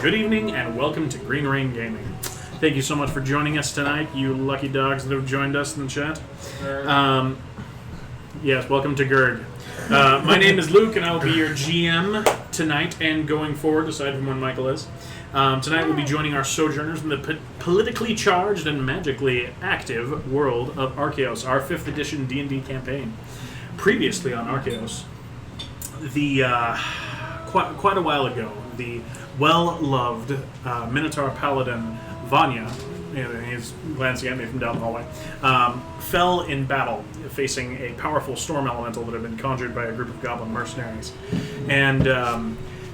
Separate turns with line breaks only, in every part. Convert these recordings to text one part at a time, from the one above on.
Good evening and welcome to Green Rain Gaming. Thank you so much for joining us tonight, you lucky dogs that have joined us in the chat. Yes, welcome to GERD. My name is Luke and I will be your GM tonight and going forward, aside from when Michael is. Tonight we'll be joining our Sojourners in the politically charged and magically active world of Archaios, our 5th edition D&D campaign. Previously on Archaios, quite a while ago, the well-loved Minotaur Paladin Vanya, he's glancing at me from down the hallway, fell in battle facing a powerful storm elemental that had been conjured by a group of goblin mercenaries. And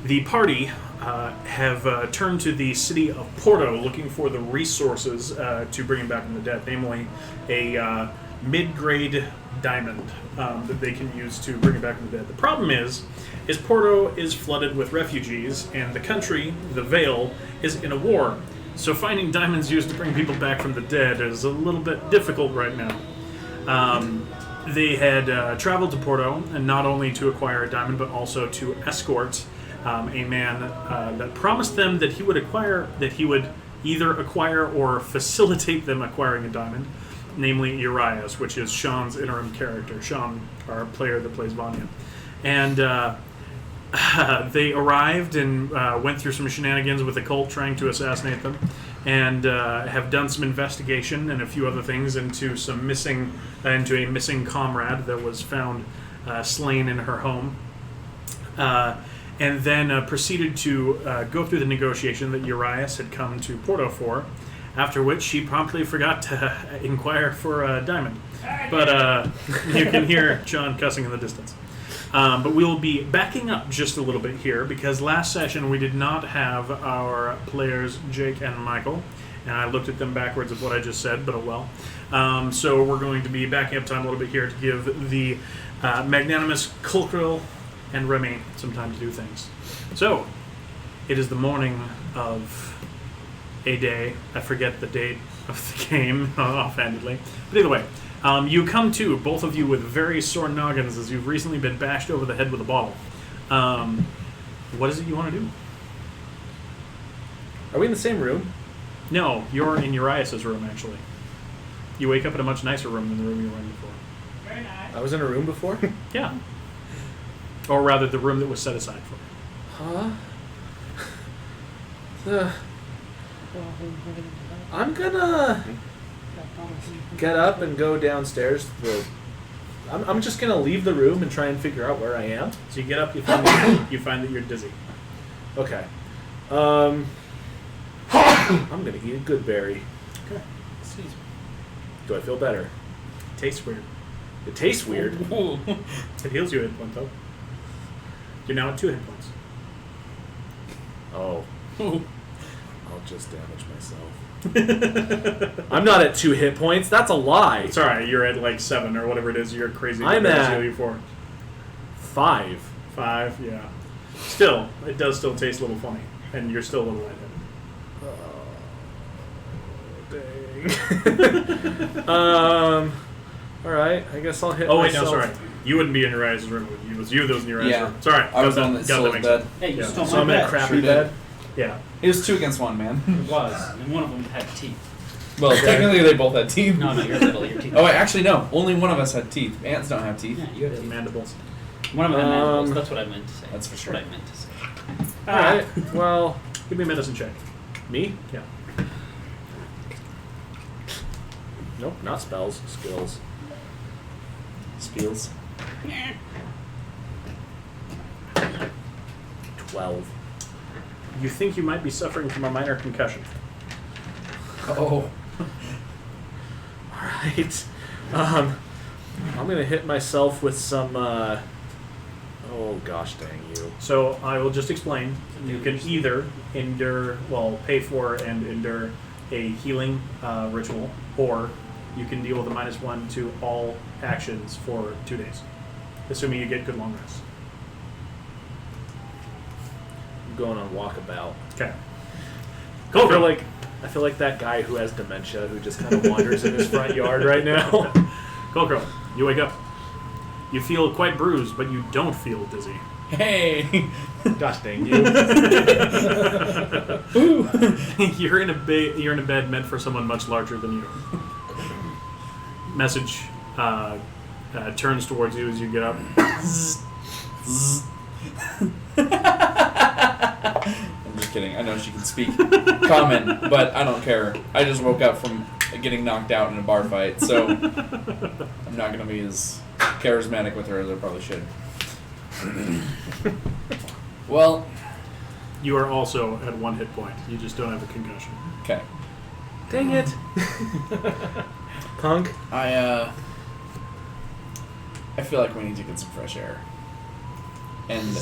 the party have turned to the city of Porto looking for the resources to bring him back from the dead, namely a mid-grade diamond that they can use to bring him back from the dead. The problem is Porto is flooded with refugees, and the country, the Vale, is in a war. So finding diamonds used to bring people back from the dead is a little bit difficult right now. They had traveled to Porto, and not only to acquire a diamond, but also to escort a man that promised them that he would either acquire or facilitate them acquiring a diamond, namely Archaios, which is Sean's interim character. Sean, our player that plays Vanya. And they arrived and went through some shenanigans with the cult trying to assassinate them, and have done some investigation and a few other things into a missing comrade that was found slain in her home. And then proceeded to go through the negotiation that Archaios had come to Porto for, after which she promptly forgot to inquire for a diamond. But you can hear John cussing in the distance. But we'll be backing up just a little bit here, because last session we did not have our players Jake and Michael, and I looked at them backwards of what I just said, but oh well. So we're going to be backing up time a little bit here to give the magnanimous Kulkril and Remy some time to do things. So, it is the morning of a day. I forget the date of the game offhandedly. But either way, you come to, both of you with very sore noggins as you've recently been bashed over the head with a bottle. What is it you want to do?
Are we in the same room?
No, you're in Urias' room, actually. You wake up in a much nicer room than the room you were in before.
Very nice.
I was in a room before?
Yeah. Or rather, the room that was set aside for it.
Huh? I'm gonna get up and go downstairs. I'm just gonna leave the room and try and figure out where I am.
So you get up, you find that you're dizzy.
Okay. I'm gonna eat a good berry.
Okay.
Do I feel better?
Tastes weird.
It tastes weird.
It heals you a hit point, though. You're now at 2 hit points.
Oh. I'll just damage myself. I'm not at 2 hit points. That's a lie.
It's alright. You're at like 7 or whatever it is. You're crazy.
I'm at
heal you for
5.
5, yeah. Still, it does still taste a little funny, and you're still a little lightheaded.
Dang. Alright, I guess I'll hit
Oh, wait,
myself.
no, sorry. You wouldn't be in Urias' room. It was you that was in Urias' room. It's alright.
I was the one that stole his bed.
Hey, you
Yeah.
stole
So
my
I'm in a
bed.
crappy
Sure
bed?
Yeah.
It was 2 against 1, man.
It was, and one of them had teeth.
Well, technically they both had teeth.
No, you're little. Your teeth.
Oh, wait, actually, no. Only one of us had teeth. Ants don't have teeth.
Yeah, you had teeth.
Mandibles.
One of them had mandibles. That's what I meant to say.
That's for sure.
What I meant to say.
Alright, well,
Give me a medicine check.
me?
Yeah.
Nope, not spells, skills.
Spiels.
12.
You think you might be suffering from a minor concussion.
Oh.
Alright. I'm gonna hit myself with some, oh gosh dang you.
So I will just explain. You can either pay for and endure a healing ritual, or you can deal with a -1 to all actions for 2 days, assuming you get good long rest.
I'm going on walkabout.
Okay.
I feel like that guy who has dementia who just kind of wanders in his front yard right now.
Colcro, you wake up. You feel quite bruised, but you don't feel dizzy.
Hey.
Gosh dang you.
You're in a bed meant for someone much larger than you. Message turns towards you as you get up.
I'm just kidding. I know she can speak common, but I don't care. I just woke up from getting knocked out in a bar fight, so I'm not going to be as charismatic with her as I probably should. Well,
You are also at 1 hit point. You just don't have a concussion.
okay.
Dang it. Punk.
I feel like we need to get some fresh air. And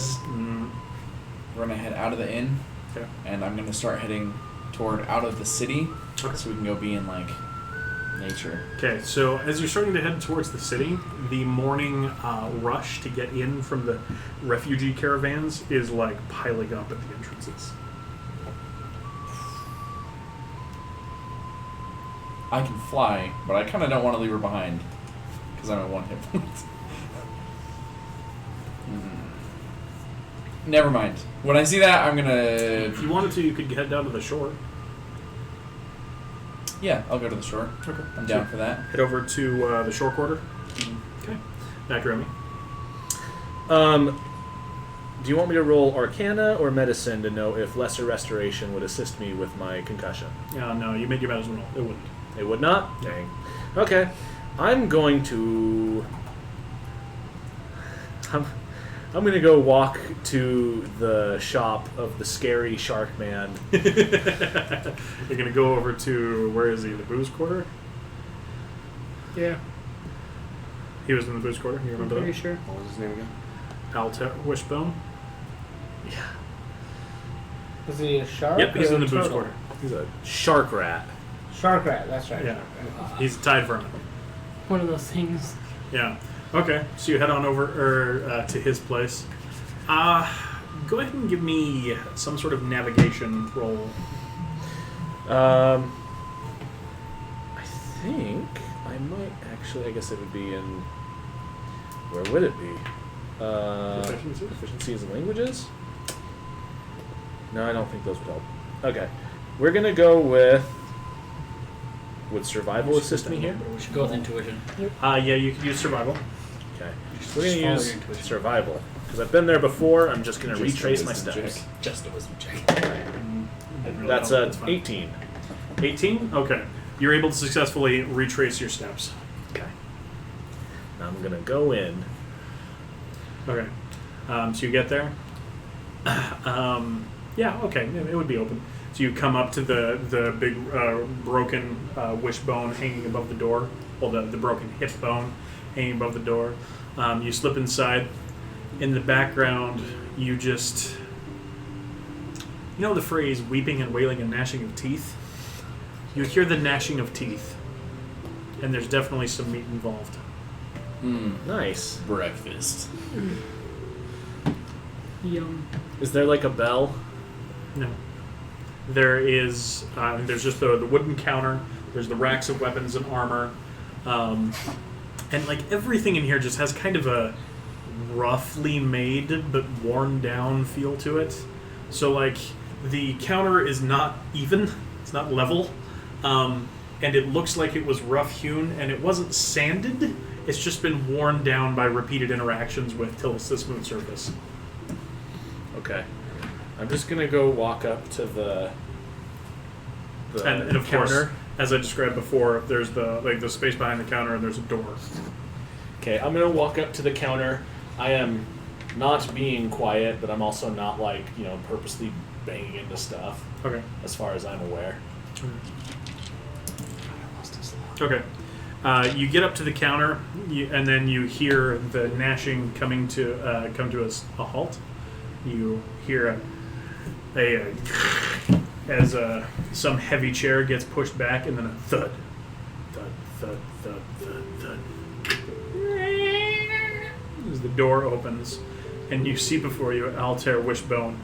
we're going to head out of the inn,
Okay.
and I'm going to start heading toward out of the city
Okay.
so we can go be in, like, nature.
Okay, so as you're starting to head towards the city, the morning rush to get in from the refugee caravans is like piling up at the entrances.
I can fly, but I kind of don't want to leave her behind because I'm at 1 hit point. Never mind. When I see that, I'm gonna.
If you wanted to, you could head down to the shore.
Yeah, I'll go to the shore.
Okay.
I'm down for that.
Head over to the shore quarter. Okay. Back to Remy.
Do you want me to roll Arcana or Medicine to know if Lesser Restoration would assist me with my concussion?
No, you made your medicine roll. It wouldn't.
It would not? Dang. Okay. I'm going to... I'm going to go walk to the shop of the scary shark man.
You're going to go over to, where is he, the booze quarter?
Yeah,
He was in the booze quarter, you
I'm
remember
pretty
that?
sure.
What was his name again?
Alter Wishbone?
Yeah.
Was he a shark?
Yep, he's
or
in the
a
booze
turtle?
quarter.
He's a shark rat.
Shark rat, that's right.
Yeah.
Shark rat.
He's tied for him.
One of those things.
Yeah. Okay, so you head on over to his place. Go ahead and give me some sort of navigation roll.
I think I might actually. I guess it would be in. Where would it be?
Proficiency?
Proficiencies in languages? No, I don't think those would help. Okay. We're going to go with... Would survival assist me here?
We should go with intuition.
Yeah, you could use survival.
Okay. We're going to
Follow
use
your intuition.
survival. Because I've been there before, I'm just going to
Just a
retrace my
wisdom
steps.
check.
Just a wisdom check.
Didn't really
That's
help, it's fine.
18.
18? Okay. You're able to successfully retrace your steps.
Okay. Now I'm going to go in.
Okay. So you get there. Yeah, okay. It would be open. So you come up to the big broken wishbone hanging above the door. Well, the broken hip bone hanging above the door. You slip inside. In the background, you just... You know the phrase, weeping and wailing and gnashing of teeth? You hear the gnashing of teeth. And there's definitely some meat involved.
Nice.
Breakfast.
Yum.
Is there like a bell?
No. There is, there's just the wooden counter, there's the racks of weapons and armor, and like everything in here just has kind of a roughly made but worn down feel to it. So like the counter is not even, it's not level, and it looks like it was rough hewn and it wasn't sanded, it's just been worn down by repeated interactions with till it's a smooth surface.
Okay. I'm just going to go walk up to the
And of
counter.
course, as I described before, there's the space behind the counter and there's a door.
Okay, I'm gonna walk up to the counter. I am not being quiet, but I'm also not like, purposely banging into stuff,
Okay.
as far as I'm aware.
Okay. You get up to the counter, and then you hear the gnashing come to a halt. You hear as some heavy chair gets pushed back, and then a thud, thud, thud, thud, thud, thud. As the door opens, and you see before you Altair Wishbone,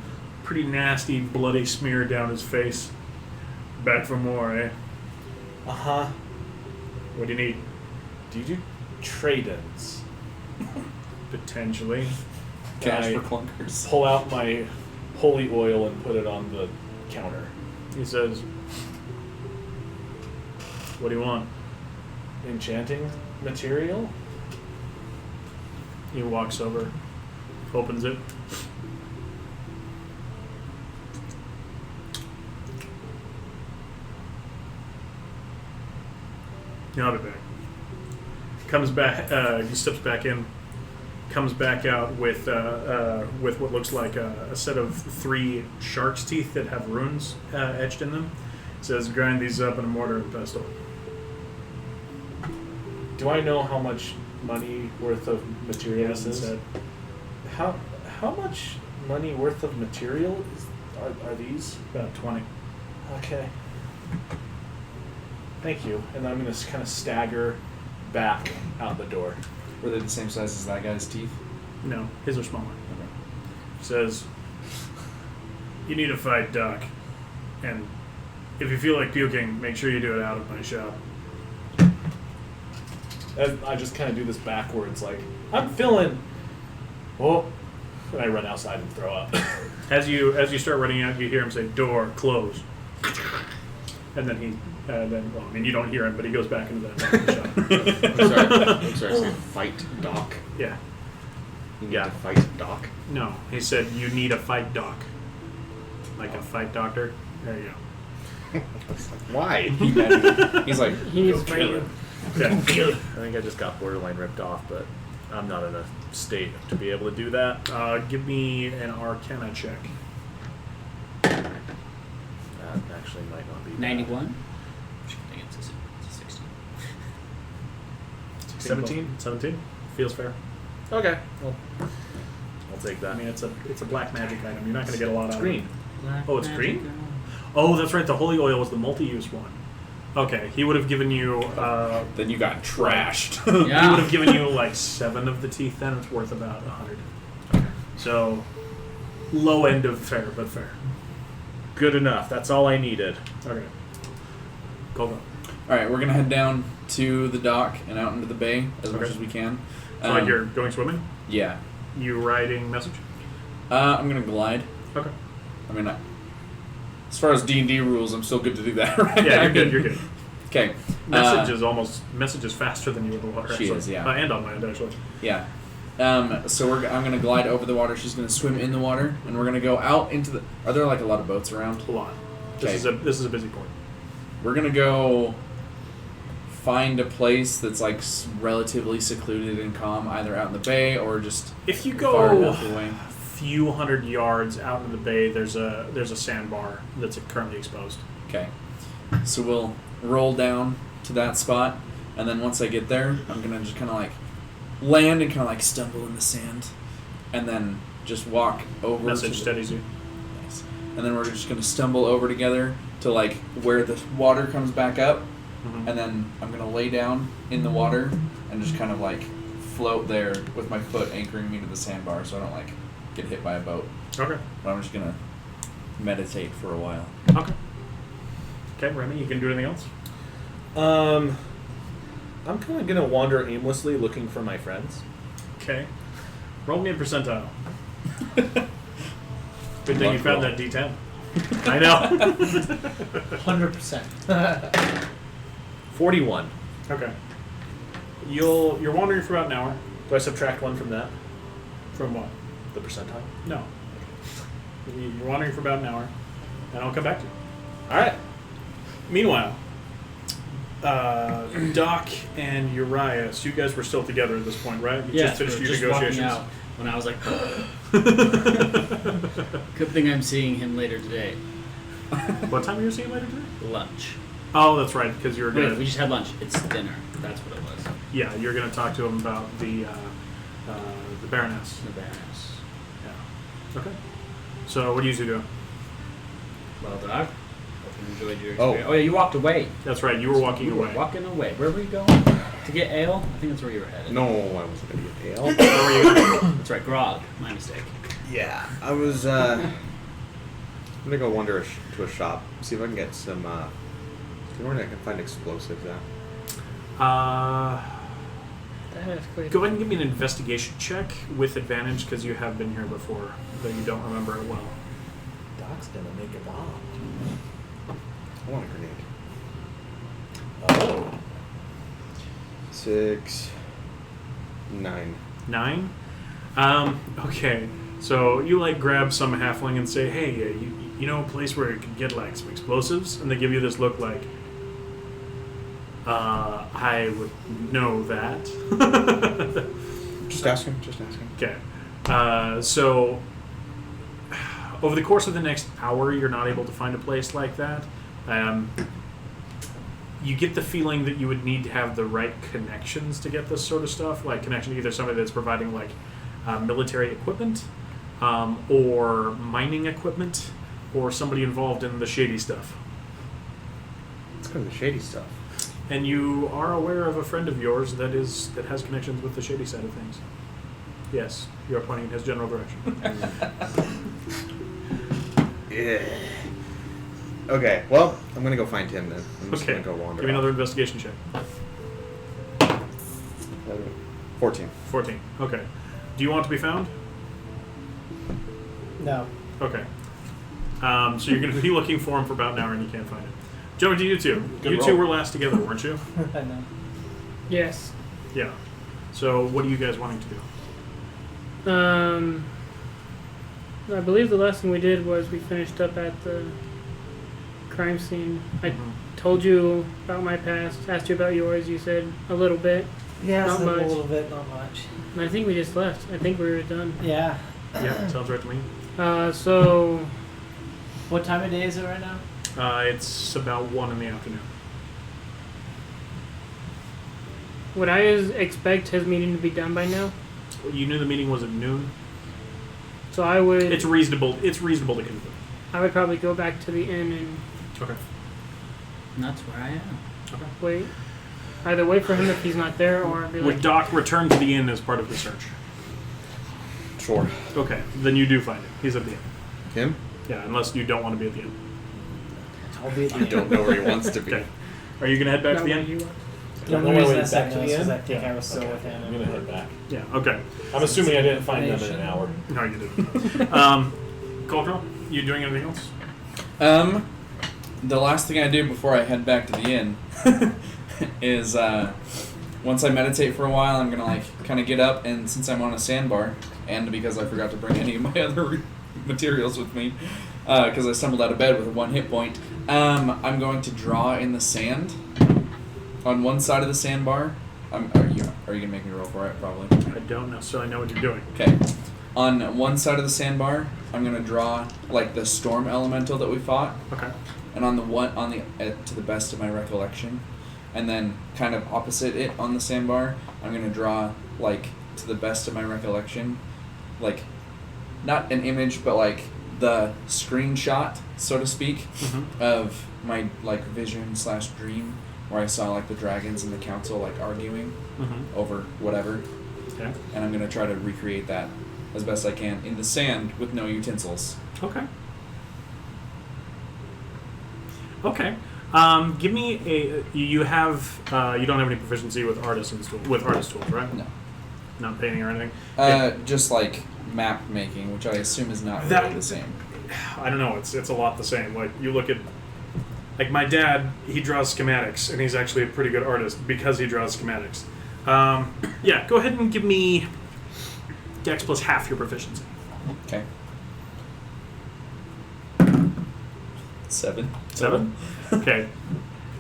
pretty nasty, bloody smear down his face. Back for more, eh?
Uh-huh.
What do you need?
Do you do trade-ins?
Potentially.
Cash
I
for clunkers.
pull out my holy oil and put it on the counter.
He says, "What do you want?"
Enchanting material?
He walks over, opens it. I'll be back. Comes back. He steps back in. Comes back out with what looks like a set of 3 shark's teeth that have runes etched in them. Says, "Grind these up in a mortar and pestle."
Do I know how much money worth of material
Yes,
this
it
is?
said.
How much money worth of material are these?
About 20.
Okay. Thank you. And I'm going to kind of stagger back out the door.
Were they the same size as that guy's teeth?
No, his are smaller.
Okay.
Says, "You need to fight Doc, and if you feel like puking, make sure you do it out of my shop."
I just kind of do this backwards, like, I'm feeling... Oh. And I run outside and throw up.
As you start running out, you hear him say, "Door, close." And then well, I mean, you don't hear him, but he goes back into that shop.
I'm sorry, say fight Doc.
Yeah.
You need
Yeah.
to fight Doc.
No, he said, "You need a fight doc." Like a fight doctor. There you go.
Why?
He's like,
He needs
Go kill
training.
him. Yeah.
I think I just got borderline ripped off, but I'm not in a state to be able to do that.
Give me an Arcana check.
That actually might not be bad.
91? I think it's a 16.
17?
17? Feels fair.
Okay. Well, I'll take that.
I mean, it's a black magic item. You're not going to get a lot out
It's
of
green.
it. Oh, it's green? Oh, that's right. The holy oil was the multi-use one. Okay, he would have given you.
then you got trashed.
He would have given you like 7 of the teeth. Then it's worth about 100. So, low end of fair, but fair.
Good enough. That's all I needed.
Okay. Go.
All right, we're gonna head down to the dock and out into the bay as much
Okay.
as we can.
So like you're going swimming.
Yeah.
You riding message.
I'm gonna glide.
Okay.
I mean, as far as D&D rules, I'm still good to do that, right?
Yeah, you're good. You're good.
Okay.
Message is faster than you in the water.
She
actually.
is, yeah.
And on land actually.
Yeah. So I'm gonna glide over the water. She's gonna swim in the water, and we're gonna go out into the. Are there like a lot of boats around?
A lot.
Okay.
This is a busy port.
We're gonna go find a place that's like relatively secluded and calm, either out in the bay or just
If you
far
go
enough away.
a few hundred yards out in the bay, there's a sandbar that's currently exposed.
Okay. So we'll roll down to that spot, and then once I get there, I'm gonna just kind of like land and kind of like stumble in the sand, and then just walk over.
Message
to
steadies you.
Nice. And then we're just gonna stumble over together to like where the water comes back up,
Mhm.
and then I'm gonna lay down in the water and just kind of like float there with my foot anchoring me to the sandbar, so I don't like get hit by a boat.
Okay.
But I'm just gonna meditate for a while.
Okay. Okay, Remy, you can do anything else?
I'm kind of gonna wander aimlessly looking for my friends.
Okay. Roll me a percentile. Good thing you found that D10. I know.
100%.
41.
Okay. You're wandering for about an hour.
Do I subtract 1 from that?
From what?
The percentile?
No. You're wandering for about an hour, and I'll come back to you.
All right.
Meanwhile, Doc and Urias, you guys were still together at this point, right? You
Yeah,
just finished
we were
your
just walking
negotiations.
out when I was like, good thing I'm seeing him later today.
What time are you seeing later today?
Lunch.
Oh, that's right, because you're
Wait,
gonna.
we just had lunch. It's dinner. That's what it was.
Yeah, you're gonna talk to him about the Baroness.
The Baroness.
Yeah. Okay. So what do you usually do?
Well, Doc, hope you enjoyed your
Oh.
experience. Oh, yeah, you walked away.
That's right. You were walking
You were
away.
walking away. Where were you going? To get ale? I think that's where you were headed.
No, I wasn't gonna get ale.
Where were you going?
That's right, grog. My mistake.
Yeah, I was. I'm gonna go wander to a shop, see if I can get some. See where I can find explosives at.
escalator.
Go ahead and give me an investigation check with advantage because you have been here before, though you don't remember it well.
Doc's gonna make a bomb.
I want a grenade.
Oh.
6, 9.
9? Okay. So you like grab some halfling and say, hey, you know a place where you can get like some explosives? And they give you this look like, I would know that.
Just asking.
Okay. So over the course of the next hour, you're not able to find a place like that. You get the feeling that you would need to have the right connections to get this sort of stuff, like connection to either somebody that's providing like military equipment or mining equipment or somebody involved in the shady stuff.
Let's go to the shady stuff.
And you are aware of a friend of yours that has connections with the shady side of things. Yes, you are pointing in his general direction.
Yeah. Okay, well, I'm gonna go find him then. I'm just
Okay,
gonna go wander.
give me another
off.
investigation check.
14.
14. Okay. Do you want to be found?
No.
Okay. So you're going to be looking for him for about an hour and you can't find him. Jumping to you two.
Good
You
roll.
two were last together, weren't you?
I know. Yes.
Yeah. So what are you guys wanting to do?
I believe the last thing we did was we finished up at the crime scene. I told you about my past, asked you about yours. You said a little bit,
Yeah,
Not
a
much.
little bit, not much.
and I think we just left. I think we were done.
Yeah.
Yeah, sounds right to me.
So
What time of day is it right now?
It's about 1 in the afternoon.
would I expect his meeting to be done by now?
You knew the meeting was at noon.
So I would.
It's reasonable. It's reasonable to conclude.
I would probably go back to the inn and
Okay.
And that's where I am.
Okay.
wait. Either wait for him if he's not there, or be
Would
like,
Doc return to the inn as part of the search?
Sure.
Okay. Then you do find him. He's at the inn.
Him?
Yeah, unless you don't want to be at the inn.
I'll be at the
I don't know where he wants to be.
Okay. Are you going to head back
not
to the
where
inn?
you are.
The
On
only
my
reason
way
I said
back to
no
the
is because
inn?
I think I was still
Okay.
with him.
I'm gonna head back.
Yeah. Okay.
I'm assuming I didn't find them in an hour.
No, you didn't. Cultural, you doing anything else?
The last thing I do before I head back to the inn is once I meditate for a while, I'm gonna like kind of get up, and since I'm on a sandbar, and because I forgot to bring any of my other materials with me, because I stumbled out of bed with a 1 hit point, I'm going to draw in the sand on one side of the sandbar. Are you gonna make me roll for it? Probably.
I don't necessarily know what you're doing.
Okay. On one side of the sandbar, I'm gonna draw like the storm elemental that we fought,
Okay.
and on the to the best of my recollection, and then kind of opposite it on the sandbar, I'm gonna draw like to the best of my recollection, like not an image, but like the screenshot, so to speak, of my like vision / dream, where I saw like the dragons and the council like arguing over whatever.
Okay.
And I'm going to try to recreate that as best I can in the sand with no utensils.
Okay. Okay. Give me a. You have. You don't have any proficiency with artist tools, right?
No.
Not painting or anything.
Just like map making, which I assume is not
That-
really the same.
I don't know. It's a lot the same. Like you look at. Like my dad, he draws schematics, and he's actually a pretty good artist because he draws schematics. Yeah, go ahead and give me Dex plus half your proficiency.
Okay. 7.
7? Okay.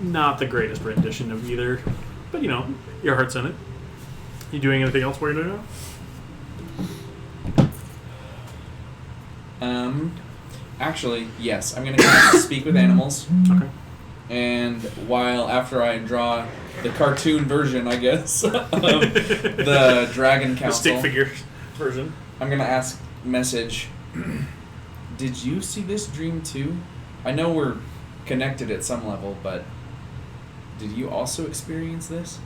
Not the greatest rendition of either, but you know, your heart's in it. You doing anything else while you're doing that?
Actually, yes. I'm going to kind of speak with animals.
Okay.
And after I draw the cartoon version, I guess, of the Dragon
The
Council,
stick figure version.
I'm going to ask message, did you see this dream too? I know we're connected at some level, but did you also experience this?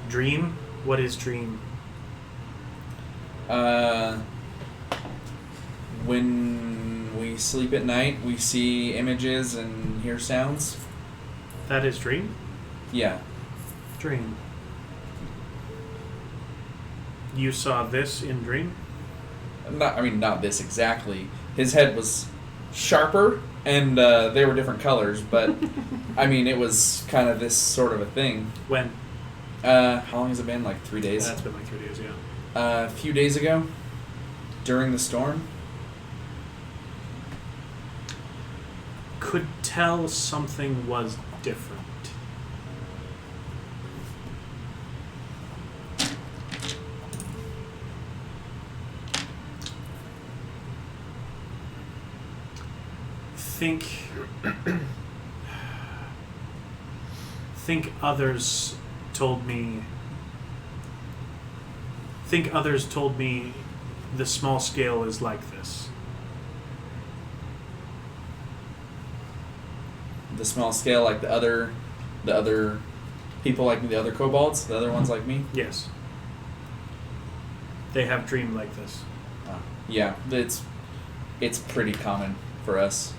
Dream? What is dream?
When we We sleep at night. We see images and hear sounds.
That is dream?
Yeah.
Dream. You saw this in dream?
Not this exactly. His head was sharper, and they were different colors, but I mean, it was kind of this sort of a thing.
When?
How long has it been? Like 3 days?
That's been like 3 days, yeah.
A few days ago, during the storm.
Could tell something was different. Think others told me the small scale is like this.
The small scale, like the other people like me, the other kobolds, the other ones like me.
Yes. They have dream like this.
Yeah, it's pretty common for us.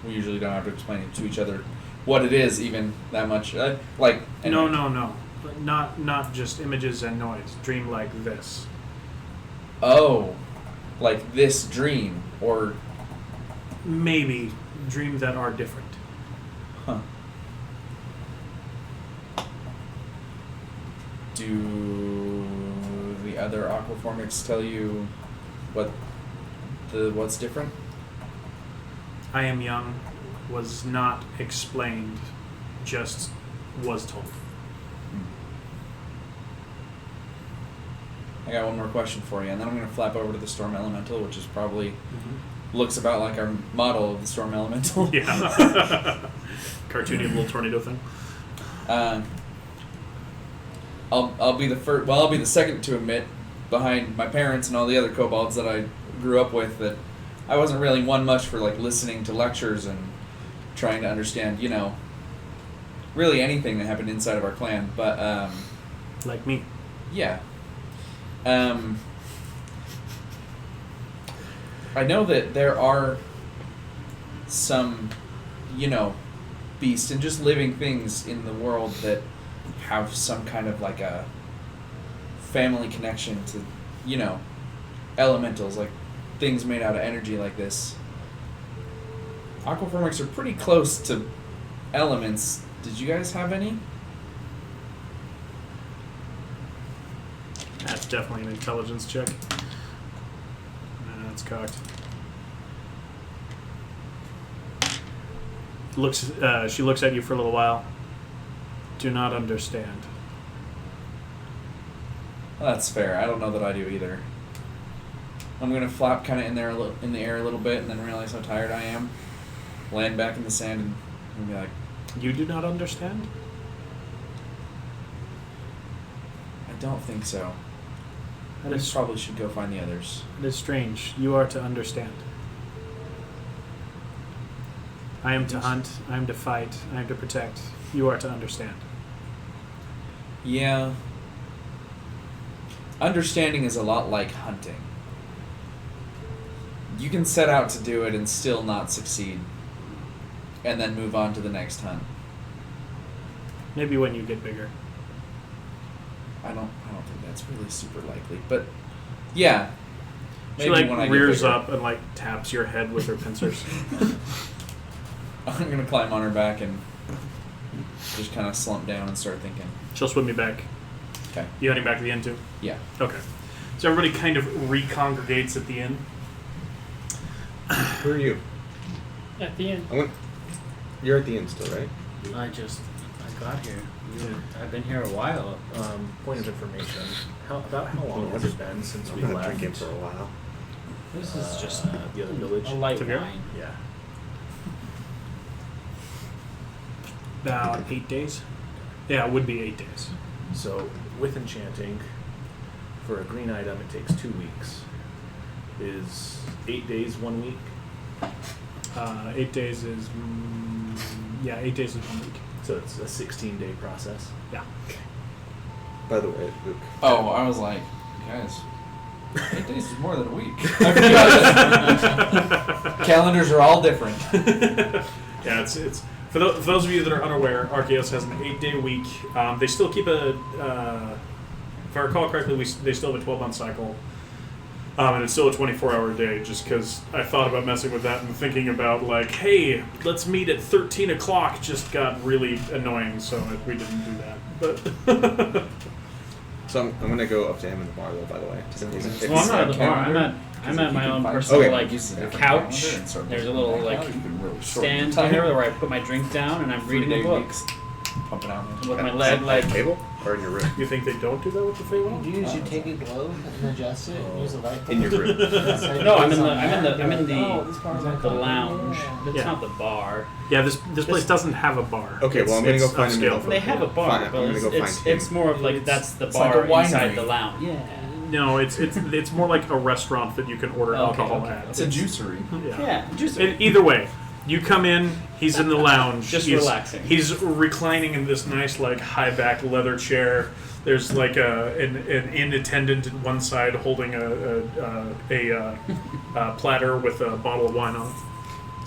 We usually don't have to explain it to each other what it is even that much. Anyway.
No. Not just images and noise. Dream like this.
Oh, like this dream, or
Maybe dream that are different.
huh? Do the other aquaformics tell you what's different?
I am young was not explained, just was told.
I got one more question for you, and then I'm going to flap over to the Storm Elemental, which is probably looks about like our model of the Storm Elemental.
Yeah. Cartoony little tornado thing.
I'll be the first. Well, I'll be the second to admit, behind my parents and all the other kobolds that I grew up with, that I wasn't really one much for like listening to lectures and trying to understand, really anything that happened inside of our clan. But
Like me.
yeah. I know that there are some, beasts and just living things in the world that have some kind of like a family connection to, elementals, like things made out of energy like this. Aquaformics are pretty close to elements. Did you guys have any?
That's definitely an intelligence check. That's cocked. She looks at you for a little while. Do not understand.
Well, that's fair. I don't know that I do either. I'm gonna flap kind of in the air a little bit, and then realize how tired I am. Land back in the sand and be like,
You do not understand?
I don't think so.
That
We
is
probably should go find the others.
It is strange. You are to understand. I am to hunt. I am to fight. I am to protect. You are to understand.
Yeah. Understanding is a lot like hunting. You can set out to do it and still not succeed, and then move on to the next hunt.
Maybe when you get bigger.
I don't think that's really super likely, but yeah.
She
Maybe when I get
rears
bigger.
up and taps your head with her pincers.
I'm gonna climb on her back and just kind of slump down and start thinking.
She'll swim you back.
Okay.
You heading back to the inn too?
Yeah.
Okay. So everybody kind of recongregates at the inn.
Who are you?
At the end.
You're at the inn still, right?
I got here. I've been here a while.
Point of information. About how long has it been since we
I've been
left?
drinking for a while.
This is just
the other village.
a light
Severe?
wine.
Yeah.
About 8 days. Yeah, it would be 8 days.
So with enchanting, for a green item, it takes 2 weeks. Is 8 days 1 week?
8 days is 8 days is 1 week.
So it's a 16-day process.
Yeah.
By the way, Luke.
Oh, I was like, guys, 8 days is more than a week. Calendars are all different.
Yeah, it's for those of you that are unaware, Archaios has an 8-day week. They still keep a, if I recall correctly, they still have a 12-month cycle. And it's still a 24-hour day, just because I thought about messing with that and thinking about, like, hey, let's meet at 13 o'clock just got really annoying, so we didn't do that. But
So I'm going to go up to him in the bar, though, by the way.
Well, I'm not at the bar. I'm at my own personal couch. There's a little stand here where I put my drink down and I'm reading a book
Pumping out.
with my leg
table or in your room?
you think they don't do that with the Feywild?
You usually take a globe and adjust it and use a light.
In your room.
No, I'm in the lounge. It's
Yeah.
not the bar.
Yeah, this place doesn't have a bar.
Okay, well, I'm going to go find him.
upscale for
They
the
have a bar,
Fine, I'm
but
gonna go
it's
find him.
it's more of like that's the
It's like
bar
a winery.
inside the lounge. Yeah.
No, it's more like a restaurant that you can order alcohol at.
It's a juicery.
Yeah. Just
And either way, you come in, he's in the lounge.
Just
he's,
relaxing.
He's reclining in this nice, like, high back leather chair. There's like an inn attendant at one side holding a platter with a bottle of wine on it.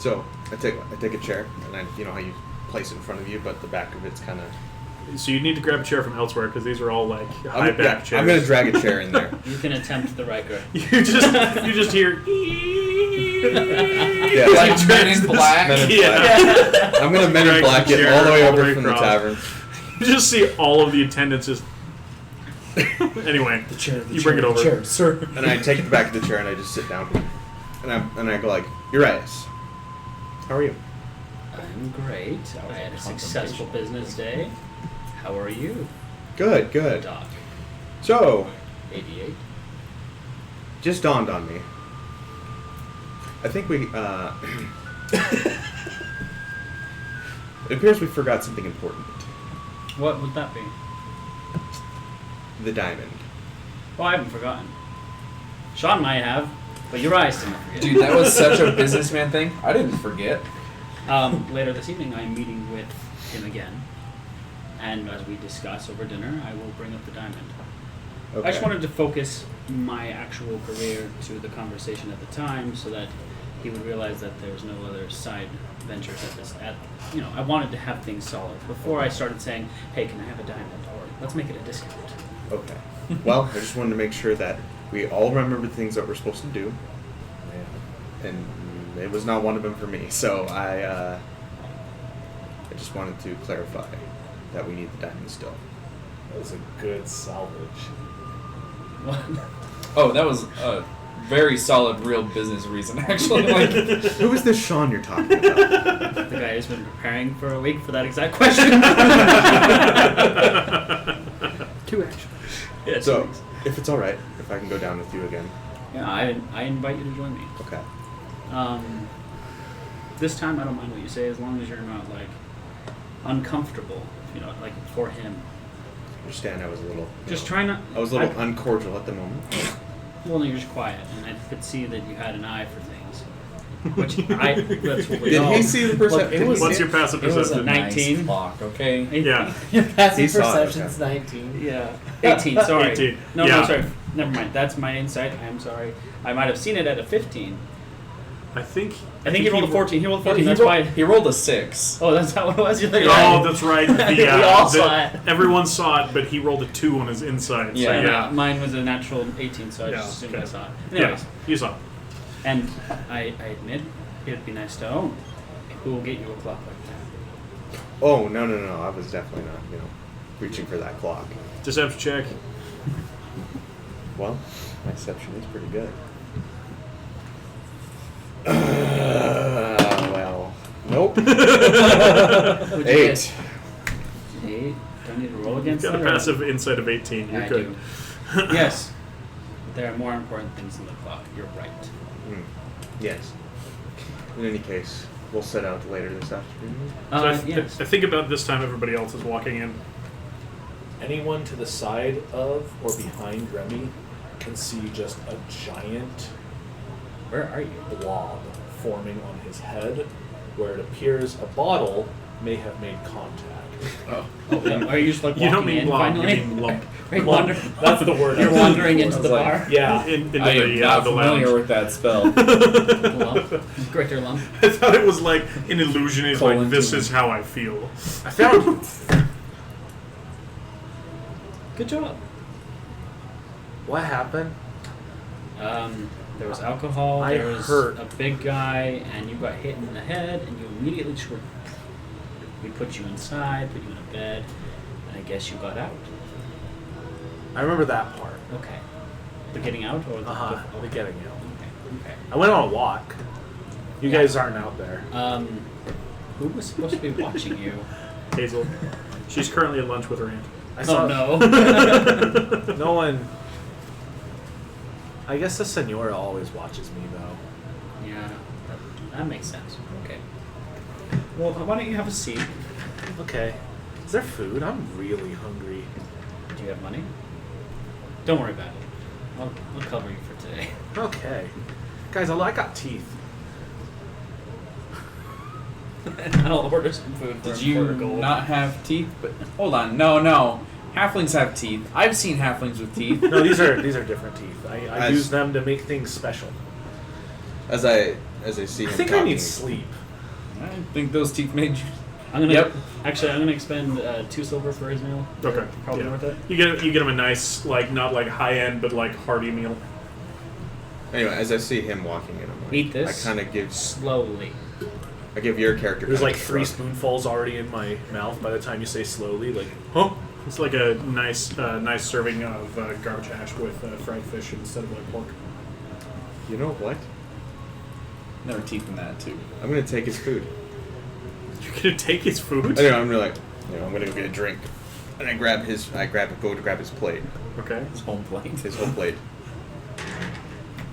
So I take a chair, and you know how you place it in front of you, but the back of it's kind of.
So you need to grab a chair from elsewhere because these are all like high back chairs.
I'm gonna drag a chair in there.
you can attempt the Riker.
you just hear.
Yeah,
Like Men in Black.
Men in
Yeah.
Black. I'm gonna Men in
Drag
Black
the
it
chair
all the way
all the
over
way
from the
across.
tavern.
You just see all of the attendants just. Anyway, you bring it over.
Chair, sir.
And I take the back of the chair and I just sit down, and I go like, Urias, how are you?
I'm great. I had a successful business day. How are you,
Good, good.
Doc?
So,
88.
just dawned on me. I think we, it appears we forgot something important.
What would that be?
The diamond.
Well, I haven't forgotten. Sean might have, but Urias didn't forget.
Dude, that was such a businessman thing. I didn't forget.
Later this evening, I'm meeting with him again. And as we discuss over dinner, I will bring up the diamond.
Okay.
I just wanted to focus my actual career to the conversation at the time so that he would realize that there's no other side ventures I wanted to have things solid before I started saying, hey, can I have a diamond? Or let's make it a discount.
Okay. Well, I just wanted to make sure that we all remember the things that we're supposed to do. And it was not one of them for me. So I just wanted to clarify that we need the diamond still.
That was a good salvage.
What?
Oh, that was a very solid, real business reason, actually. Like,
Who is this Sean you're talking about?
The guy who's been preparing for a week for that exact question.
2 actually.
Yeah,
So,
2 weeks.
if it's alright, if I can go down with you again.
Yeah, I invite you to join me.
Okay.
This time I don't mind what you say as long as you're not like uncomfortable, like for him.
I understand I was a little.
Just try not.
I was a little uncordial at the moment.
Well, no, you're just quiet, and I could see that you had an eye for things. Which that's what we
Did
all.
he see the perception?
What's your passive
It was a
perception?
19.
nice clock, okay?
Yeah.
Your passive
He saw it,
perception's 19.
Yeah. 18. Sorry.
18.
No,
Yeah.
no, sorry. Never mind. That's my insight. I'm sorry. I might have seen it at a 15.
I think
he rolled a 14. He rolled a 14.
He
That's
rolled,
why.
he rolled a 6.
Oh, that's how it was. You're like,
Oh, that's right.
We all saw it.
Everyone saw it, but he rolled a 2 on his inside. So
Yeah.
yeah.
Mine was a natural 18, so I just assumed I saw it. Anyways,
Yeah, you saw it.
and I admit it would be nice to own. Who will get you a clock like that?
Oh, no. I was definitely not, reaching for that clock.
Deception check.
Well, my deception is pretty good. Well, nope.
What'd you
8.
get? 8. Do I need to roll
You've
against
got a
that? or-
passive insight of 18. You're
I
good.
do. Yes. There are more important things than the clock. You're right.
Yes. In any case, we'll set out later this afternoon.
So
Yes.
I think about this time everybody else is walking in.
Anyone to the side of or behind Remy can see just a giant
Where are you?
blob forming on his head, where it appears a bottle may have made contact.
Oh.
Are you just like walking
You don't mean
in
blob, you
finally?
mean lump.
Right,
Lump. That's the word.
You're wandering into the
like-
bar.
Yeah.
Into
I am
the,
not
the
familiar
lounge.
with that spell.
Lump. Greater lump.
I thought it was like an illusion. It's like,
Colon
this
tumor.
is how I feel.
I found you.
Good job.
What happened?
There was alcohol.
I
There was
hurt.
a big guy, and you got hit in the head, and you immediately just went. We put you inside, put you in a bed, and I guess you got out.
I remember that part.
Okay. The getting out or the
The getting out.
Okay.
I went on a walk. You guys aren't out there.
Who was supposed to be watching you?
Hazel. She's currently at lunch with her aunt.
I saw
no.
no one. I guess the senora always watches me though.
Yeah, that makes sense. Okay. Well, why don't you have a seat?
Okay. Is there food? I'm really hungry.
Do you have money? Don't worry about it. I'll cover you for today.
Okay. Guys, I got teeth.
I'll order some food.
Did you not have teeth? But hold on, no. Halflings have teeth. I've seen halflings with teeth.
No, these are different teeth. I
As-
use them to make things special.
As I see
I
him
think
talking,
I need sleep.
I think those teeth made you.
I'm gonna.
Yep.
Actually, I'm gonna expend 2 silver for his meal.
Okay.
Probably
Yeah.
worth it.
You get him a nice, like, not like high end, but like hearty meal.
Anyway, as I see him walking in, I'm like,
Eat this.
I kind of give
Slowly.
your character.
There's
kind
like
of a
3
shrug.
spoonfuls already in my mouth by the time you say slowly. Like, huh?
It's like a nice serving of garbage hash with fried fish instead of like pork.
You know what?
Never teeth in that too.
I'm gonna take his food.
You're gonna take his food?
Anyway, I'm really like, I'm gonna go get a drink, and I go to grab his plate,
Okay.
His home plate.
his whole plate.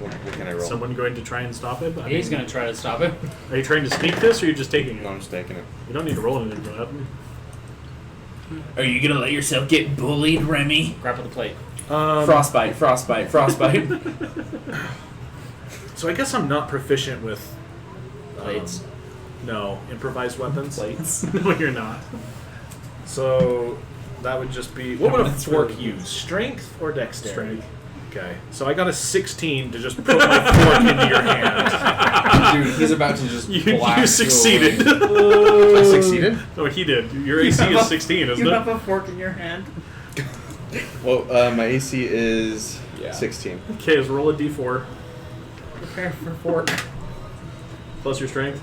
What can I roll?
Someone going to try and stop it? I
He's
mean,
gonna try to stop it.
Are you trying to sneak this, or are you just taking it?
No, I'm just taking it.
You don't need to roll anything for that.
Are you gonna let yourself get bullied, Remy?
Grapple the plate.
Frostbite.
So I guess I'm not proficient with
Plates.
No, improvised weapons.
Plates.
No, you're not.
So that would just be what would a fork use? Strength or dexterity?
Strength.
Okay, so I got a 16 to just put my fork into your hand.
Dude, he's about to just
You
blast
succeeded.
I succeeded.
Oh, he did. Your AC is 16, isn't
You
it?
have a fork in your hand.
Well, my AC is
Yeah.
16.
Okay, let's roll a d4
Prepare for fork.
plus your strength.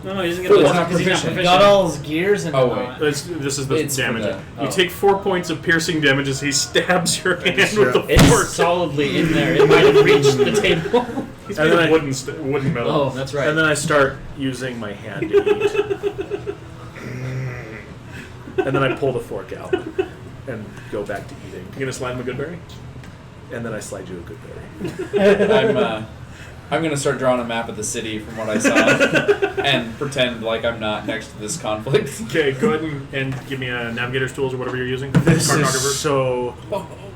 No, he's gonna
Four.
get
It's not
because he's not
proficient.
proficient.
Got all his gears in
Oh,
the
wait.
knot.
This is the
It's for
damage.
the-
You
oh.
take 4 points of piercing damage as he stabs your hand
just
with the
It's
fork.
solidly in there. It might have reached the table.
He's
And
made
then
of wooden metal.
Oh, that's right.
And then I start using my hand to eat. And then I pull the fork out and go back to eating.
You gonna slide him a good berry?
And then I slide you a good berry.
I'm gonna start drawing a map of the city from what I saw, and pretend like I'm not next to this conflict.
Okay, go ahead and give me a navigator's tools or whatever you're using.
This
Cartographer.
is so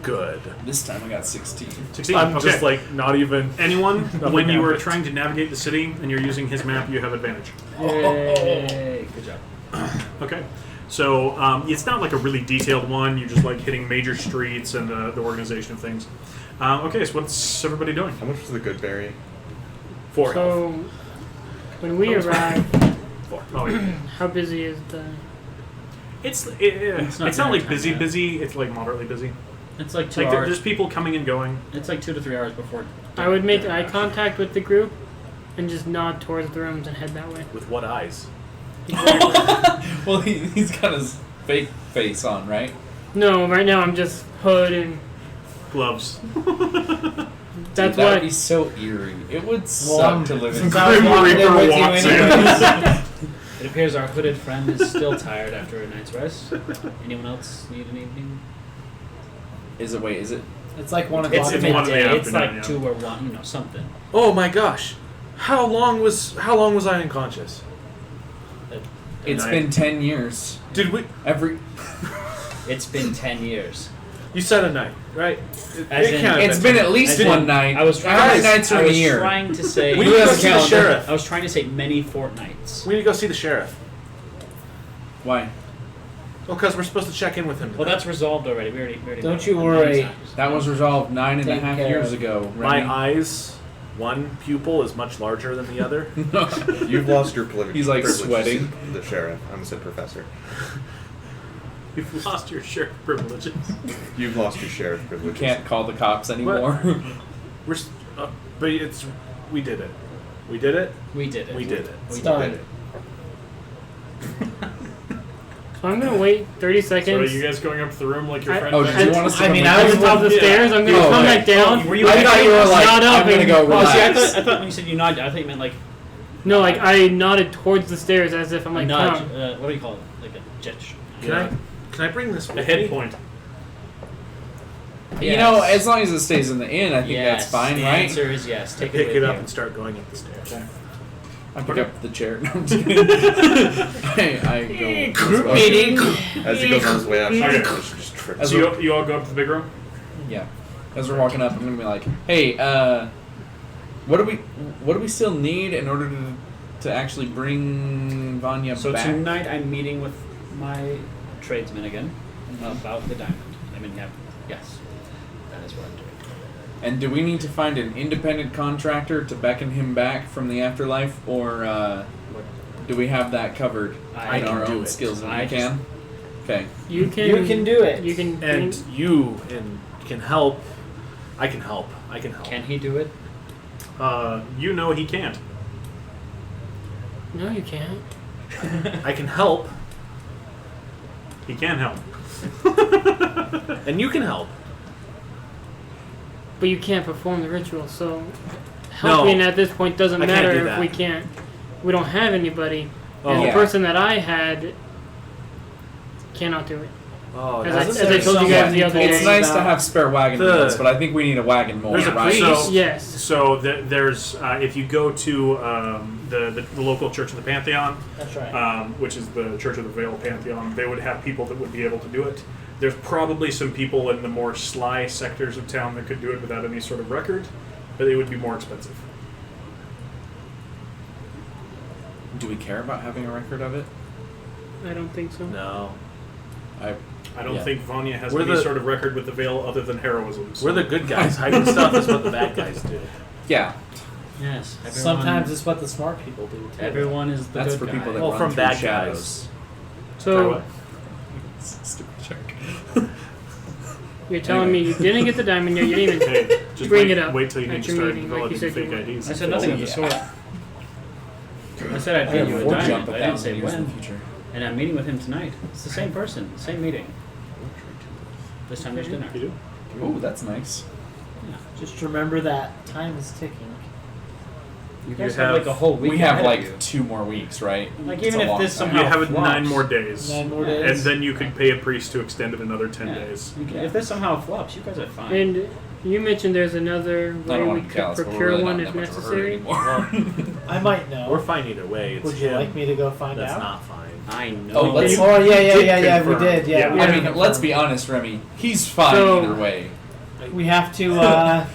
good.
This time I got 16.
16.
I'm
okay.
just like not even.
Anyone,
Nothing
when you were
happened.
trying to navigate the city and you're using his map, you have advantage.
Yay. Good job.
Okay. So it's not like a really detailed one. You're just like hitting major streets and the organization of things. Okay, so what's everybody doing?
How much was the good berry?
4 health.
So, when we arrive,
4. Oh, yeah.
how busy is the?
It's not
dinner
like
time
busy,
yet.
busy. It's like moderately busy.
It's like 2
Like
hours.
there's people coming and going.
It's like 2 to 3 hours before.
I would make
dinner
eye
rush.
contact with the group, and just nod towards the rooms and head that way.
With what eyes?
Well, he's got his fake face on, right?
No, right now I'm just hood, and
Gloves.
that's
Dude, that would
what.
be so eerie. It would
Well,
suck to live in.
since I was
Grim
walking in
Reaper
with you
walks in.
anyways.
It appears our hooded friend is still tired after a night's rest. Anyone else need anything?
Is it?
It's like 1
It's
o'clock.
It's
in the
one in the
day.
It's like
afternoon,
2 or 1, something.
Oh my gosh! How long was I unconscious?
It's
Night.
been 10 years.
Did we?
It's been 10 years.
You said a night, right?
As in-
can't have
It's been at
As
least
in,
one night.
I was
How many
trying.
nights are
I
in a
was
year?
trying to say.
We need to go
has a
see the
calendar.
sheriff.
I was trying to say many fortnights.
We need to go see the sheriff.
Why?
Well, because we're supposed to check in with him.
Well, that's resolved already. We already
Don't
know.
you worry.
That was resolved 9.5
Taken care
years
of.
ago.
My
Remy.
eyes, one pupil is much larger than the other.
You've lost your privilege.
He's, like,
privileges,
sweating.
The sheriff. I almost said professor.
You've lost your sheriff privileges.
You've lost your sheriff
You
privileges.
can't call the cops anymore.
We're, but we did it. We did it.
We did it.
We did it.
It's
We
done.
Did it.
So I'm gonna wait 30
So are
seconds.
you guys going up to the room like your
I-
friend?
Oh,
back
did you
there?
want us to
I
come
mean,
with
I
I
you?
was on top of the
Yeah.
stairs. I'm gonna
Oh,
come
okay.
back down.
Were you?
I thought you were like,
Nod up
I'm gonna
and-
go
Oh, see, I
relax.
thought when you said you nodded, I thought you meant like
No, like I nodded towards the stairs as if I'm
a
like,
nudge.
come.
What do you call it? Like a gesture.
Can I bring this with
A head
me?
point.
You know, as long as it stays in the inn, I think that's fine,
the
right?
answer is yes. Take
Pick
it
it
with
up
you.
and start going up the stairs.
I pick up the chair. No, I'm just kidding. I go.
Group
this way.
meeting.
As he goes on his way out,
Okay.
just trips.
As
So you all go up to the big room?
Yeah. As we're walking up, I'm gonna be like, "Hey, what do we still need in order to actually bring Vanya
So
back?"
tonight I'm meeting with my tradesman again about the diamond. I mean, yeah, yes, that is what I'm doing.
And do we need to find an independent contractor to beckon him back from the afterlife, or do we have that covered
I
in
can
our
do
own
it.
skills? And
I
we can. Okay.
You can.
You can do it.
You can.
And you can help. I can help. I can help.
Can he do it?
You know he can't.
No, you can't.
I can help,
He can help.
and you can help.
But you can't perform the ritual. So
No.
helping at this point doesn't
I can't
matter
do
if
that.
we can't. We don't have anybody.
Oh.
And
Yeah.
the person that I had cannot do it.
Oh,
As
doesn't
I
there
told you
someone-
guys the other
It's
day.
nice to have spare wagon
The-
wheels, but I think we need a wagon more,
There's a
right?
priest.
So-
Yes.
So there's if you go to the local Church of the Pantheon,
That's right.
which is the Church of the Veil Pantheon, they would have people that would be able to do it. There's probably some people in the more sly sectors of town that could do it without any sort of record, but it would be more expensive.
Do we care about having a record of it?
I don't think so.
No.
I don't
Yeah.
think Vanya has
We're
any
the-
sort of record with the Veil other than heroism. So.
We're the good guys. Hiding stuff is what the bad guys do.
Yeah.
Yes.
Sometimes it's what the smart people do too.
everyone is the
That's
good
for
guy.
people that
Well,
run
from
through
bad
shadows.
guys.
Sorry,
So
what?
Stupid joke.
you're telling me you didn't get the diamond yet. You didn't even.
Hey, just
Bring
wait,
it up
wait till you
at
need to
your
start
meeting, like you
developing
said you
fake IDs.
I said nothing of the
Yeah.
sort. I said I'd
I
pay
have
you a
four
diamond.
jump
I
at
didn't
that
say
when we use in
when.
the future.
And I'm meeting with him tonight. It's the same person, same meeting. This time there's dinner.
You do?
Ooh, that's nice.
Yeah.
Just remember that time is ticking.
You guys
You
have like
have-
a whole week.
We have
ahead
like
of you.
2 more weeks, right?
Like
It's
even
a
if
long
this
time.
somehow
You have
flops.
9 more days.
9 more
Yeah.
And
days.
then you could pay a priest to extend it another 10
Yeah.
days.
You can- If this somehow flops, you guys are fine.
And you mentioned there's another
I
way
don't
we
want to
could
callous, but we're
procure
really
one
not
if
that much of a hurry
necessary.
anymore.
I might know.
We're fine either way. It's
Would you
him.
like me to go find
That's
out?
not fine.
I know.
Oh, let's-
Oh yeah,
did
we
confirm.
did. Yeah,
Yeah.
we
I
did
mean, let's
confirm.
be honest, Remy. He's fine
So-
either way.
We have to.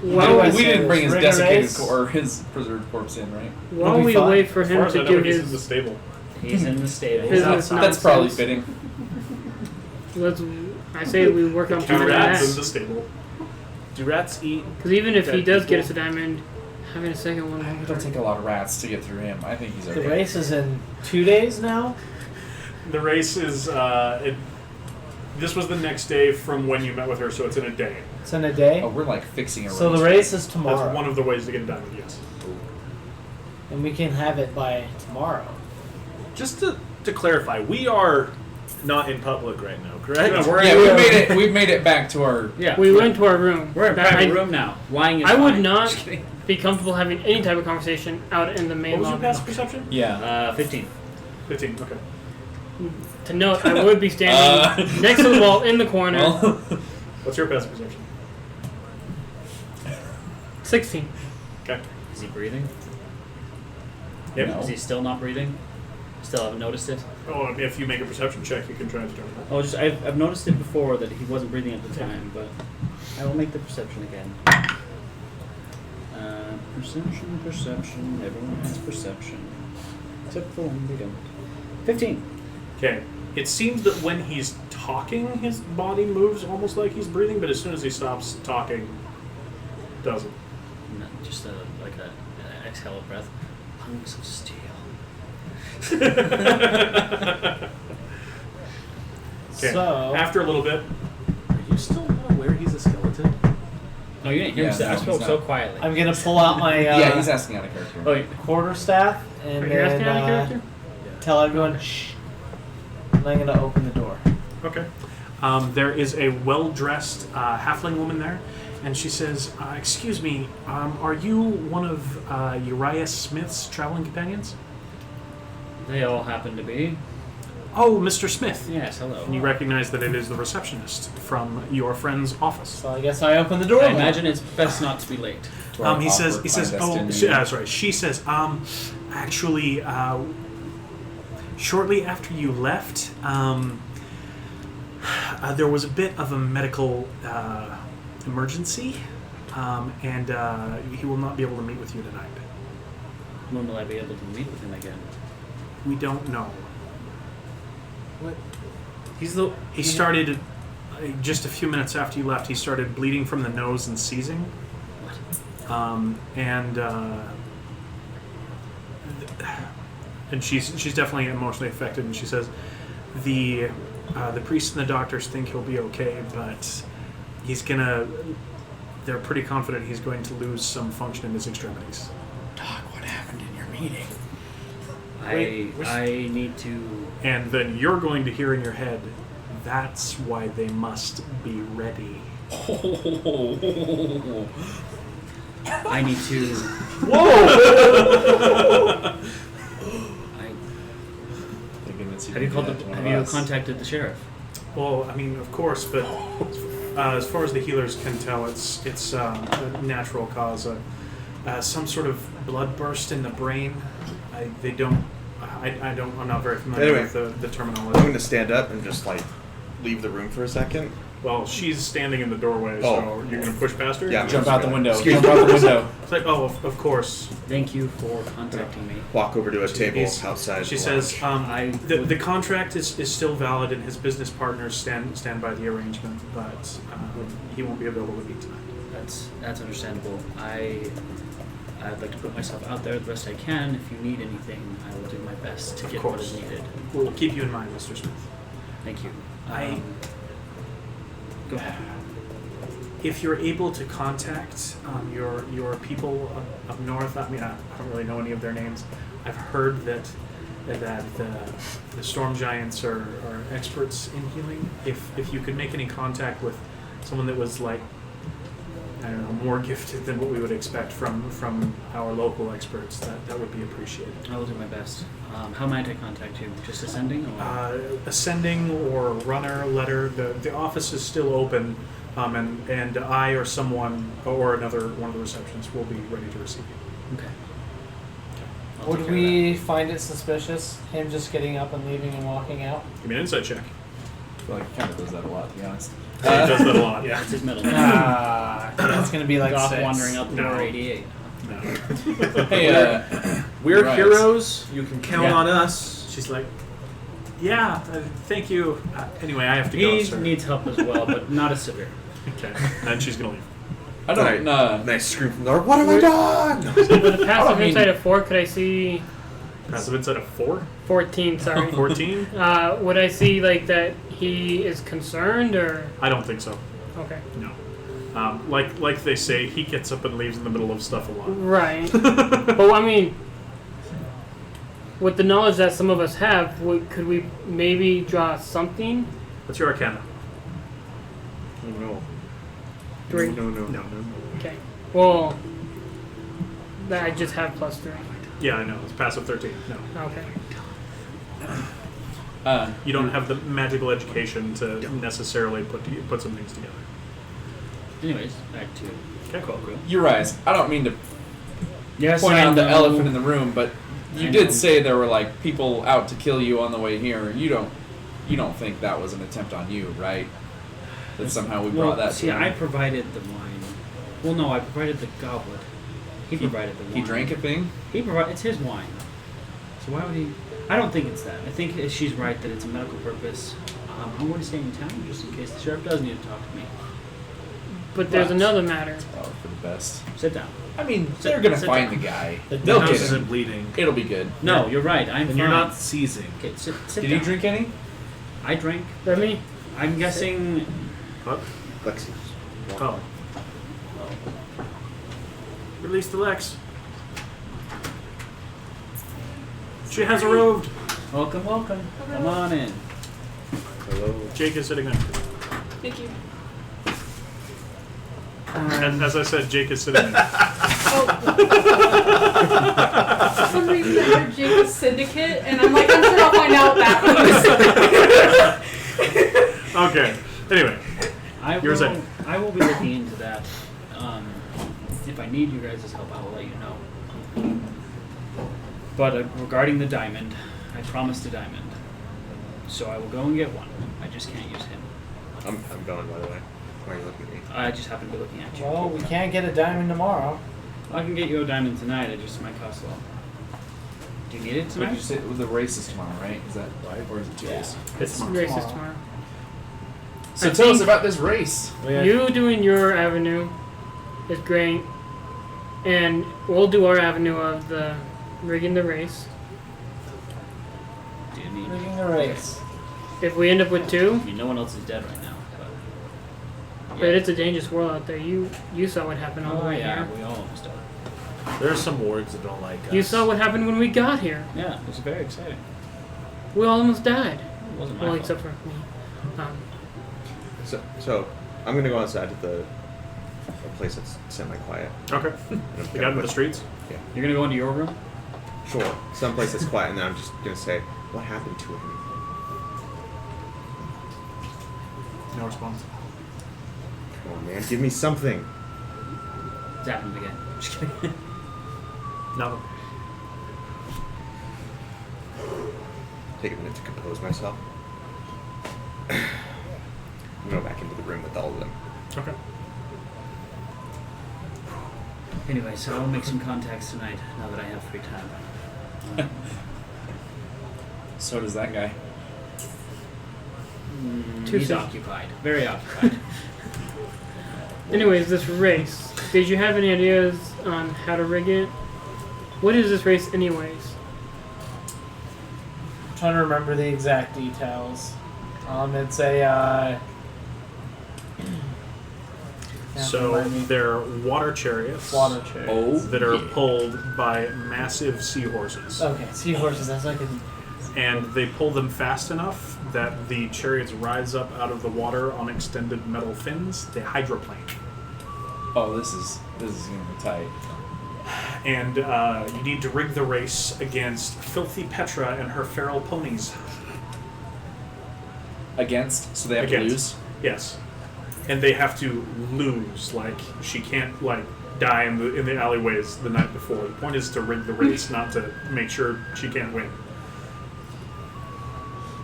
While
I
we
say
didn't bring his
rig a
desiccated
race?
or his preserved corpse in, right?
While
We'll be
we
fine.
wait for
As far
him
as I
to
know,
do
he's in the
his
stable.
He's in the stable.
business
That's probably
nonsense,
fitting.
let's. I say we work on
Two
planning
rats in
that.
the stable.
Do rats eat?
Because even if he
dead
does get
people?
us a diamond, having a second one.
It'll take a lot of rats to get through him. I think he's okay.
The race is in 2 days now.
The race is. This was the next day from when you met with her, so it's in a day.
It's in a day.
Oh, we're like fixing a
So the
race.
race is tomorrow,
That's one of the ways to get a diamond, yes.
and we can have it by tomorrow.
Just to clarify, we are not in public right now, correct?
No, we're
Yeah,
in-
we made it. We've made it back to our.
Yeah.
We went to our room.
We're in a
That
private
I-
room now. Lying is
I would
fine.
not
Just kidding.
be comfortable having any type of conversation out in the main
What was your
lobby.
passive perception?
Yeah.
15.
15, okay.
To note, I would be standing next to the wall in the corner.
Well,
What's your passive perception?
16.
Okay.
Is he breathing?
Yep.
No.
Is he still not breathing? Still haven't noticed it?
Oh, if you make a perception check, you can try to determine that.
Oh, just I've noticed it before that he wasn't breathing at the time, but I will make the perception again. Perception. Everyone has perception, except for when they don't. 15.
Okay. It seems that when he's talking, his body moves almost like he's breathing, but as soon as he stops talking, doesn't.
Not just like an exhale of breath. Lungs of steel.
Okay.
So
After a little bit,
Are you still not aware he's a skeleton?
No, you didn't hear
Yeah,
me say. I
no,
spoke
he's
so
not.
quietly.
I'm gonna pull out my
Yeah, he's asking out of character.
Oh, wait.
quarterstaff and
Are you asking
then
out of character?
tell everyone shh. And I'm gonna open the door.
okay. There is a well-dressed halfling woman there, and she says, "Excuse me, are you one of Uriah Smith's traveling companions?"
They all happen to be.
Oh, Mr. Smith.
Yes, hello.
And you recognize that it is the receptionist from your friend's office.
So I guess I open the door.
I
more.
imagine it's best not to be late.
To our
He says,
awkward
oh,
clandestine
sorry. She says, actually, shortly after you left, there was a bit of a medical emergency, and he will not be able to meet with you tonight.
When will I be able to meet with him again?
We don't know.
What?
He started, just a few minutes after you left, he started bleeding from the nose and seizing.
What?
And she's definitely emotionally affected, and she says the priests and the doctors think he'll be okay, but they're pretty confident he's going to lose some function in his extremities.
Doc, what happened in your meeting?
I need to.
And then you're going to hear in your head, that's why they must be ready.
I need to. Have you called? Have you contacted the sheriff?
Well, I mean, of course, but as far as the healers can tell, it's a natural cause, some sort of blood burst in the brain. I'm not very familiar
Anyway.
with the
I'm
terminology.
going to stand up and just like leave the room for a second.
Well, she's standing in the doorway, so you're going to push past her?
Yeah.
Jump out the window.
Excuse
Jump
me.
out the window.
It's like, oh, of course.
Thank you for contacting me.
Walk over to a table
He's-
outside.
She
the
says,
lounge.
the contract is still valid, and his business partners stand by the arrangement, but he won't be available to meet tonight.
That's understandable. I'd like to put myself out there the best I can. If you need anything, I will do my best to
Of
get what
course.
is needed.
We'll keep you in mind, Mr. Smith.
Thank you.
I-
Go ahead.
If you're able to contact your people up north, I mean, I don't really know any of their names. I've heard that the storm giants are experts in healing. If you could make any contact with someone that was like, I don't know, more gifted than what we would expect from our local experts, that would be appreciated.
I will do my best. How might I contact you? Just ascending or?
Ascending or runner letter. The office is still open, and I or someone or another one of the receptionists will be ready to receive you.
Okay. I'll take
Would
care of
we find it suspicious, him just getting up and leaving and walking out?
Give me an insight check.
I feel like he kind of does that a lot, to be honest.
He does that a lot.
that.
Yeah.
It's his middle name.
It's gonna be like
Doc
6.
wandering out the door
No.
88.
No.
Hey,
We're
Right.
heroes. You can count
Yeah.
on us.
She's like, yeah, thank you. Anyway, I have to go,
He
sir.
needs help as well, but not as severe.
Okay. And she's gonna leave.
I don't.
Nice scream from the door. What have I done?
With a passive
mean-
insight of 4, could I see
Passive insight of 4?
14? Sorry.
14?
Would I see like that he is concerned or
I don't think so.
okay?
No. Like they say, he gets up and leaves in the middle of stuff a lot.
Right. But I mean, with the knowledge that some of us have, could we maybe draw something?
What's your arcana?
Oh, no.
3.
No.
Okay. Well, that I just have +3.
Yeah, I know. It's passive 13. No.
Okay.
You don't have the magical education to necessarily put some things together.
Anyways, back to colloquial.
You're right. I don't mean to
Yes,
point
I
out the
know.
elephant in the room, but you
I
did
know.
say there were like people out to kill you on the way here. You don't think that was an attempt on you, right? That somehow we brought that
see,
to him.
I provided the wine. Well, no, I provided the goblet. He provided the wine.
He drank a thing.
He provided. It's his wine. So why would he? I don't think it's that. I think she's right that it's a medical purpose. I'm going to stay in town just in case the sheriff does need to talk to me.
But there's
What?
another matter.
Oh, for the best.
Sit down.
I mean, they're gonna
sit
find
down.
the guy.
The
They'll
house
get
isn't
him.
bleeding.
It'll be good.
No, you're right. I'm
And
fine.
you're not seizing.
Okay, sit
Did
down.
you drink any?
I drank.
Remy?
I'm guessing.
What?
Lexi.
Oh. Release the Lex. She has arrived.
Welcome, welcome. Come on in.
Hello.
Jake is sitting next to me.
Thank you.
And as I said, Jake is sitting next to
For some reason I heard Jacob's Syndicate, and I'm like, I'm sure I'll find out what that means.
me. Okay. Anyway.
I
You're
will.
saying.
I will be looking into that. If I need you guys' help, I will let you know. But regarding the diamond, I promised a diamond, so I will go and get one. I just can't use him.
I'm going, by the way. Why are you looking at me?
I just happen to be looking at you.
Well, we can't get a diamond tomorrow.
I can get you a diamond tonight. It just might cost a lot. Do you need it
But
tonight?
you said the race is tomorrow, right? Is that right? Or is it 2
Yeah.
days?
It's
Race is
Tomorrow.
tomorrow.
So
I
tell us
think-
about this race.
You doing your avenue is great, and we'll do our avenue of the rigging the race.
Do you need?
Rigging the race.
If we end up with two,
I mean, no one else is dead right now.
but it's a dangerous world out there. You saw what happened all the way
yeah,
here.
we all almost died.
There are some wargs that don't like us.
You saw what happened when we got here.
Yeah, it was very exciting.
We all almost died.
It wasn't my
Well,
fault.
except for me.
So I'm gonna go outside to a place that's semi-quiet.
Okay.
And I'm
You
gonna
got into the
put-
streets?
You're gonna go into your room?
Sure, someplace that's quiet, and then I'm just gonna say, "What happened to him?"
No response.
Come on, man, give me something.
Zap him again. Just kidding.
Nothing.
Take a minute to compose myself. I'm gonna go back into the room with all of them.
Okay.
Anyway, so I'll make some contacts tonight now that I have free time.
So does that guy.
Too
He's
soon.
occupied. Very occupied.
Anyways, this race. Did you have any ideas on how to rig it? What is this race, anyways?
I'm trying to remember the exact details. It's a.
So
remind me.
they're water chariots
Water chariot.
Oh,
that are
yeah.
pulled by massive seahorses.
Okay, seahorses. That's like a.
And they pull them fast enough that the chariots rise up out of the water on extended metal fins. They hydroplane.
Oh, this is gonna be tight.
And you need to rig the race against Filthy Petra and her feral ponies.
Against, so they have
Against.
to lose.
Yes. And they have to lose. Like, she can't, like, die in the alleyways the night before. The point is to rig the race, not to make sure she can't win.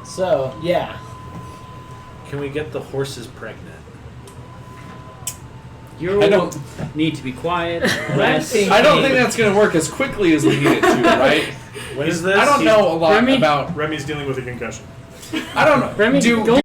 So yeah.
Can we get the horses pregnant?
You
I don't-
need to be quiet. Rest.
I don't think that's gonna work as quickly as we need it to, right?
When is this?
I don't know a lot
Remy?
about.
Remy's dealing with a concussion.
I don't know.
Remy,
do
go